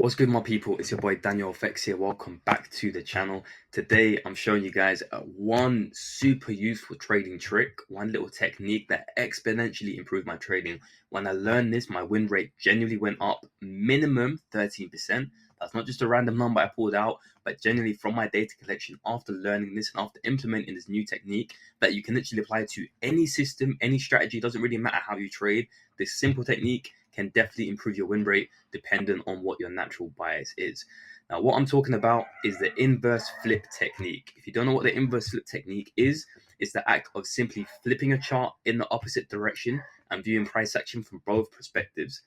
What's good, my people? It's your boy Daniel Fex here. Welcome back to the channel. Today, I'm showing you guys one super useful trading trick, one little technique that exponentially improved my trading. When I learned this, my win rate genuinely went up minimum 13%. That's not just a random number I pulled out, but genuinely from my data collection after learning this and after implementing this new technique that you can literally apply to any system, any strategy. Doesn't really matter how you trade. This simple technique can definitely improve your win rate dependent on what your natural bias is. Now, what I'm talking about is the inverse flip technique. If you don't know what the inverse flip technique is, it's the act of simply flipping a chart in the opposite direction and viewing price action from both perspectives.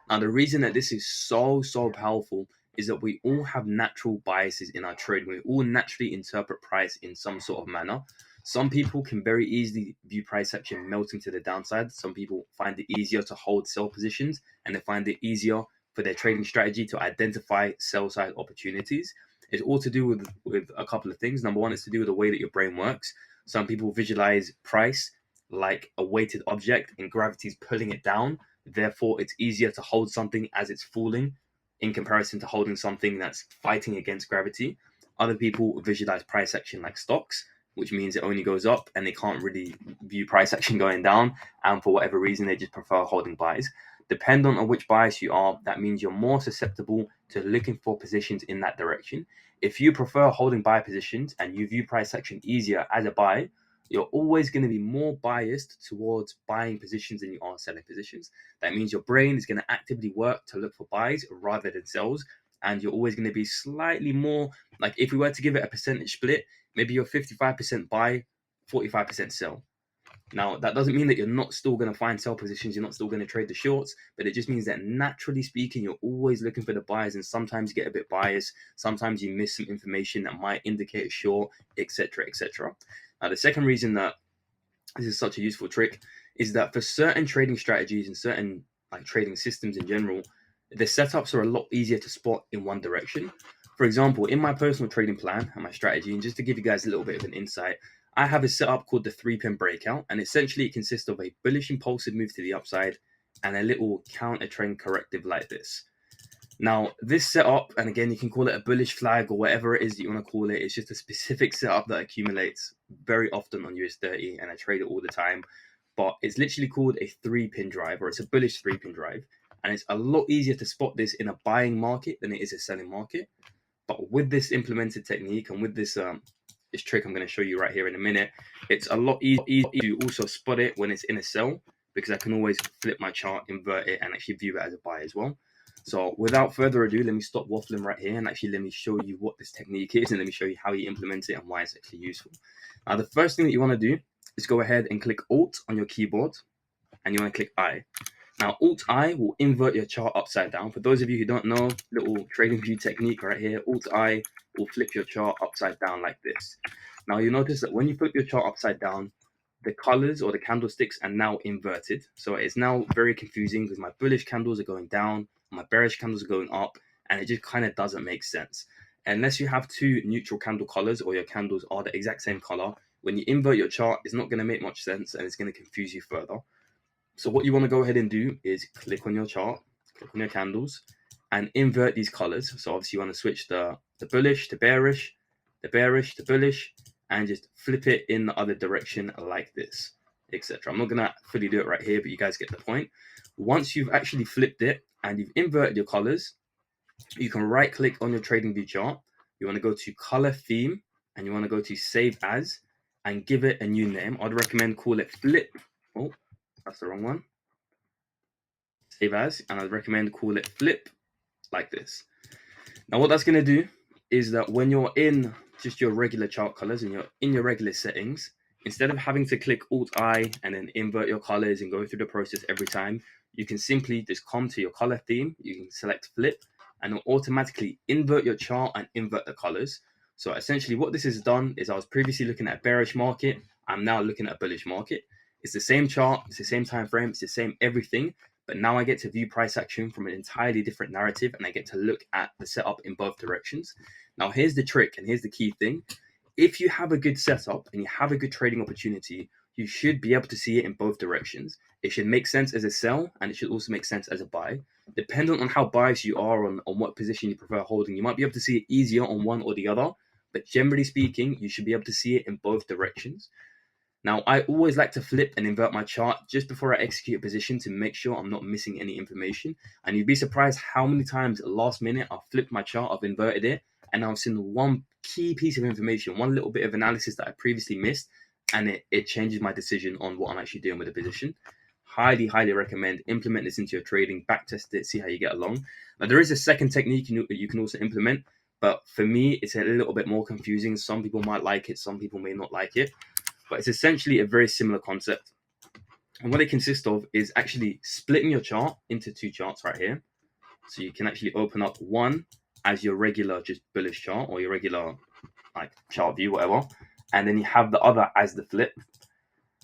Now, the reason that this is so powerful is that we all have natural biases in our trade. We all naturally interpret price in some sort of manner. Some people can very easily view price action melting to the downside. Some people find it easier to hold sell positions, and they find it easier for their trading strategy to identify sell side opportunities. It's all to do with a couple of things. Number one, it's to do with the way that your brain works. Some people visualize price like a weighted object and gravity's pulling it down. Therefore, it's easier to hold something as it's falling in comparison to holding something that's fighting against gravity. Other people visualize price action like stocks, which means it only goes up and they can't really view price action going down. And for whatever reason, they just prefer holding buys. Depending on which bias you are, that means you're more susceptible to looking for positions in that direction. If you prefer holding buy positions and you view price action easier as a buy, you're always going to be more biased towards buying positions than you are selling positions. That means your brain is going to actively work to look for buys rather than sells. And you're always going to be slightly more like, if we were to give it a percentage split, maybe you're 55% buy, 45% sell. Now, that doesn't mean that you're not still going to find sell positions, you're not still going to trade the shorts, but it just means that naturally speaking, you're always looking for the buys, and sometimes you get a bit biased. Sometimes you miss some information that might indicate a short, etc., etc. Now, the second reason that this is such a useful trick is that for certain trading strategies and certain like trading systems in general, the setups are a lot easier to spot in one direction. For example, in my personal trading plan and my strategy, and just to give you guys a little bit of an insight, I have a setup called the 3 pin breakout, and essentially it consists of a bullish impulsive move to the upside and a little counter trend corrective like this. Now, this setup, and again, you can call it a bullish flag or whatever it is that you want to call it, it's just a specific setup that accumulates very often on US30, and I trade it all the time. But it's literally called a 3 pin drive, or it's a bullish 3 pin drive. And it's a lot easier to spot this in a buying market than it is a selling market. But with this implemented technique and with this trick I'm going to show you right here in a minute, it's a lot easier to also spot it when it's in a sell, because I can always flip my chart, invert it, and actually view it as a buy as well. So without further ado, let me stop waffling right here and actually let me show you what this technique is, and let me show you how you implement it and why it's actually useful. Now, the first thing that you want to do is go ahead and click Alt on your keyboard, and you want to click I. Now, Alt I will invert your chart upside down. For those of you who don't know, little trading view technique right here, Alt I will flip your chart upside down like this. Now, you notice that when you flip your chart upside down, the colors or the candlesticks are now inverted. So it's now very confusing because my bullish candles are going down, my bearish candles are going up, and it just kind of doesn't make sense. Unless you have two neutral candle colors or your candles are the exact same color, when you invert your chart, it's not going to make much sense and it's going to confuse you further. So what you want to go ahead and do is click on your chart, click on your candles, and invert these colors. So obviously you want to switch the bullish to bearish, the bearish to bullish, and just flip it in the other direction like this, etc. I'm not going to fully do it right here, but you guys get the point. Once you've actually flipped it and you've inverted your colors, you can right click on your trading view chart. You want to go to color theme and you want to go to save as and give it a new name. I'd recommend call it flip. Oh, that's the wrong one. Save as, and I'd recommend call it flip like this. Now, what that's going to do is that when you're in just your regular chart colors and you're in your regular settings, instead of having to click Alt I and then invert your colors and go through the process every time, you can simply just come to your color theme. You can select flip and it'll automatically invert your chart and invert the colors. So essentially what this has done is I was previously looking at a bearish market. I'm now looking at a bullish market. It's the same chart, it's the same time frame, it's the same everything, but now I get to view price action from an entirely different narrative and I get to look at the setup in both directions. Now, here's the trick and here's the key thing. If you have a good setup and you have a good trading opportunity, you should be able to see it in both directions. It should make sense as a sell and it should also make sense as a buy. Depending on how biased you are on what position you prefer holding, you might be able to see it easier on one or the other. But generally speaking, you should be able to see it in both directions. Now, I always like to flip and invert my chart just before I execute a position to make sure I'm not missing any information. And you'd be surprised how many times last minute I've flipped my chart, I've inverted it, and I've seen one key piece of information, one little bit of analysis that I previously missed, and it changes my decision on what I'm actually doing with the position. Highly, highly recommend implement this into your trading, backtest it, see how you get along. Now, there is a second technique you can also implement, but for me, it's a little bit more confusing. Some people might like it, some people may not like it, but it's essentially a very similar concept. And what it consists of is actually splitting your chart into two charts right here. So you can actually open up one as your regular just bullish chart or your regular like chart view, whatever. And then you have the other as the flip.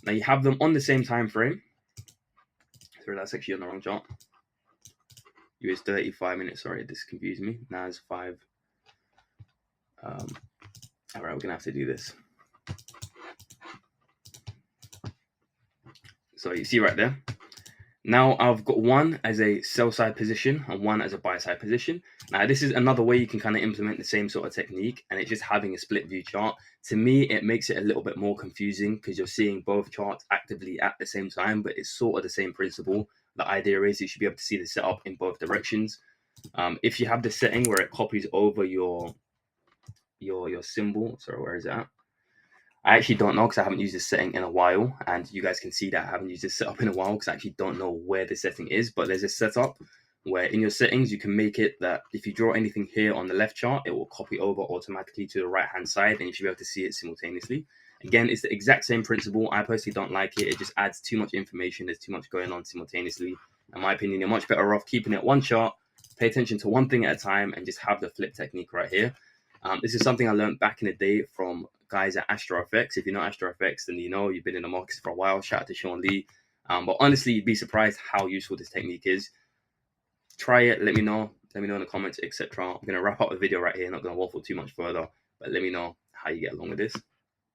Now you have them on the same time frame. Sorry, that's actually on the wrong chart. US 35 minutes. Sorry, this confused me. NAS 5. All right, we're gonna have to do this. So you see right there. Now I've got one as a sell side position and one as a buy side position. Now this is another way you can kind of implement the same sort of technique, and it's just having a split view chart. To me, it makes it a little bit more confusing because you're seeing both charts actively at the same time, but it's sort of the same principle. The idea is you should be able to see the setup in both directions. If you have the setting where it copies over your symbol, sorry, where is that? I actually don't know because I haven't used this setting in a while, and you guys can see that I haven't used this setup in a while because I actually don't know where the setting is. But there's a setup where in your settings you can make it that if you draw anything here on the left chart, it will copy over automatically to the right hand side, and you should be able to see it simultaneously. Again, it's the exact same principle. I personally don't like it. It just adds too much information. There's too much going on simultaneously. In my opinion, you're much better off keeping it one chart, pay attention to one thing at a time, and just have the flip technique right here. This is something I learned back in the day from guys at AstroFX. If you know AstroFX, then you know you've been in the markets for a while. Shout out to Sean Lee. But honestly, you'd be surprised how useful this technique is. Try it. Let me know. Let me know in the comments, etc. I'm going to wrap up the video right here. Not going to waffle too much further, but let me know how you get along with this.